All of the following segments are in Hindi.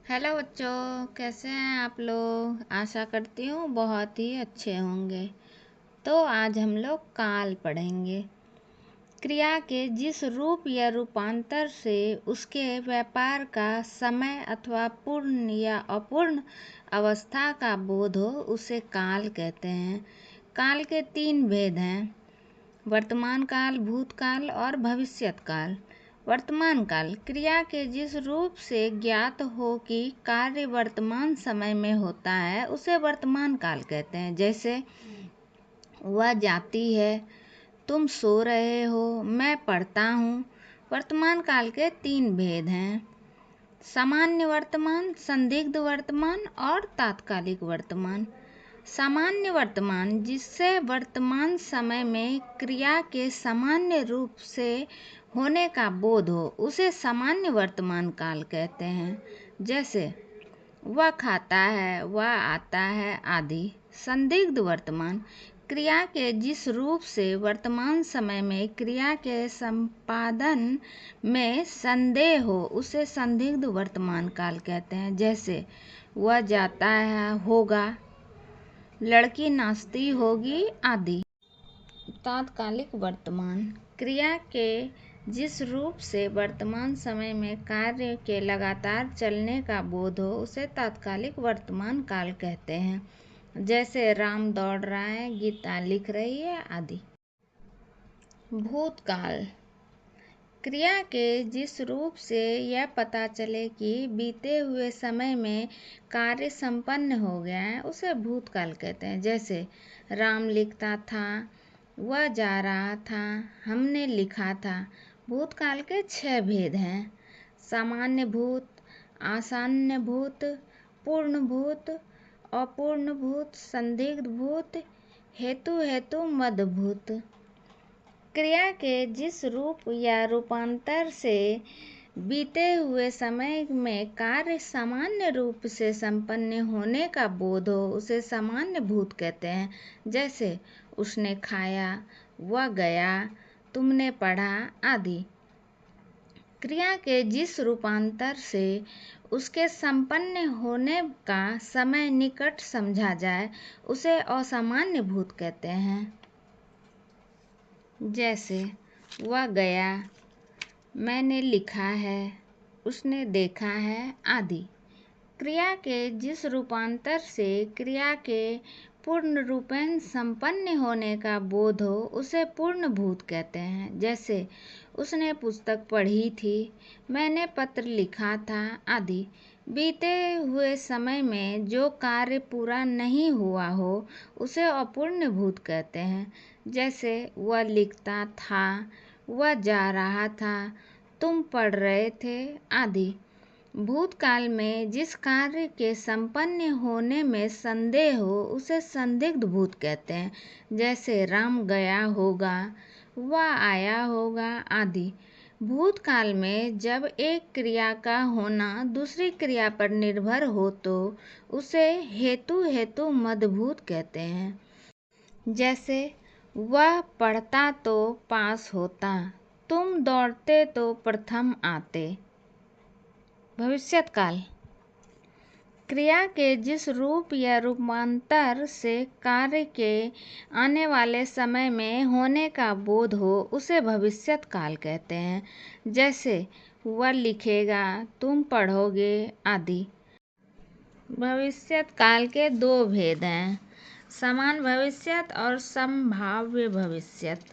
हेलो बच्चों, कैसे हैं आप लोग। आशा करती हूँ बहुत ही अच्छे होंगे। तो आज हम लोग काल पढ़ेंगे। क्रिया के जिस रूप या रूपांतर से उसके व्यापार का समय अथवा पूर्ण या अपूर्ण अवस्था का बोध हो उसे काल कहते हैं। काल के 3 भेद हैं: वर्तमान काल, भूतकाल और भविष्यत काल। वर्तमान काल क्रिया के जिस रूप से ज्ञात हो कि कार्य वर्तमान समय में होता है उसे वर्तमान काल कहते हैं। जैसे वह जाती है, तुम सो रहे हो, मैं पढ़ता हूँ। वर्तमान काल के 3 भेद हैं: सामान्य वर्तमान, संदिग्ध वर्तमान और तात्कालिक वर्तमान। सामान्य वर्तमान जिससे वर्तमान समय में क्रिया के सामान्य रूप से होने का बोध हो उसे सामान्य वर्तमान काल कहते हैं। जैसे वह खाता है, वह आता है आदि। संदिग्ध वर्तमान क्रिया के जिस रूप से वर्तमान समय में क्रिया के संपादन में संदेह हो उसे संदिग्ध वर्तमान काल कहते हैं। जैसे वह जाता है, होगा, लड़की नाचती होगी आदि। तात्कालिक वर्तमान क्रिया के जिस रूप से वर्तमान समय में कार्य के लगातार चलने का बोध हो उसे तात्कालिक वर्तमान काल कहते हैं। जैसे राम दौड़ रहा है, गीता लिख रही है आदि। भूतकाल क्रिया के जिस रूप से यह पता चले कि बीते हुए समय में कार्य संपन्न हो गया है उसे भूतकाल कहते हैं। जैसे राम लिखता था, वह जा रहा था, हमने लिखा था। भूतकाल के 6 भेद हैं: सामान्य भूत, आसान्य भूत, पूर्ण भूत, अपूर्ण भूत, संदिग्ध भूत, हेतु मद भूत। क्रिया के जिस रूप या रूपांतर से बीते हुए समय में कार्य सामान्य रूप से संपन्न होने का बोध हो उसे सामान्य भूत कहते हैं। जैसे उसने खाया, वह गया, तुमने पढ़ा आदि। क्रिया के जिस रूपांतर से उसके संपन्न होने का समय निकट समझा जाए उसे असामान्य भूत कहते हैं। जैसे वह गया, मैंने लिखा है, उसने देखा है आदि। क्रिया के जिस रूपांतर से क्रिया के पूर्ण रूपेण संपन्न होने का बोध हो उसे पूर्ण भूत कहते हैं। जैसे उसने पुस्तक पढ़ी थी, मैंने पत्र लिखा था आदि। बीते हुए समय में जो कार्य पूरा नहीं हुआ हो उसे अपूर्ण भूत कहते हैं। जैसे वह लिखता था, वह जा रहा था, तुम पढ़ रहे थे आदि। भूतकाल में जिस कार्य के संपन्न होने में संदेह हो उसे संदिग्ध भूत कहते हैं। जैसे राम गया होगा, वह आया होगा आदि। भूतकाल में जब एक क्रिया का होना दूसरी क्रिया पर निर्भर हो तो उसे हेतु मदभूत कहते हैं। जैसे वह पढ़ता तो पास होता, तुम दौड़ते तो प्रथम आते। भविष्यत काल क्रिया के जिस रूप या रूपांतर से कार्य के आने वाले समय में होने का बोध हो उसे भविष्यत काल कहते हैं। जैसे वह लिखेगा, तुम पढ़ोगे आदि। भविष्यत काल के 2 भेद हैं: समान भविष्यत और संभाव्य भविष्यत।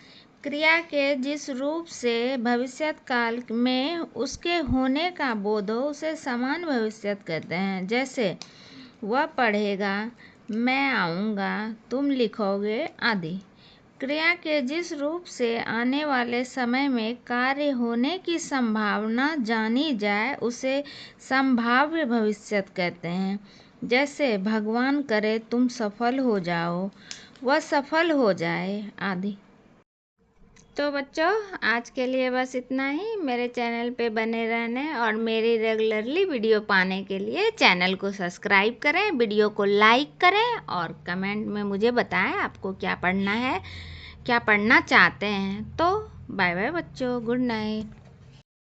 क्रिया के जिस रूप से भविष्यत काल में उसके होने का बोध हो उसे समान भविष्यत कहते हैं। जैसे वह पढ़ेगा, मैं आऊँगा, तुम लिखोगे आदि। क्रिया के जिस रूप से आने वाले समय में कार्य होने की संभावना जानी जाए उसे संभाव्य भविष्यत कहते हैं। जैसे भगवान करे तुम सफल हो जाओ, वह सफल हो जाए आदि। तो बच्चों, आज के लिए बस इतना ही। मेरे चैनल पे बने रहने और मेरी रेगुलरली वीडियो पाने के लिए चैनल को सब्सक्राइब करें, वीडियो को लाइक करें और कमेंट में मुझे बताएं आपको क्या पढ़ना है, क्या पढ़ना चाहते हैं। तो बाय बाय बच्चों, गुड नाइट।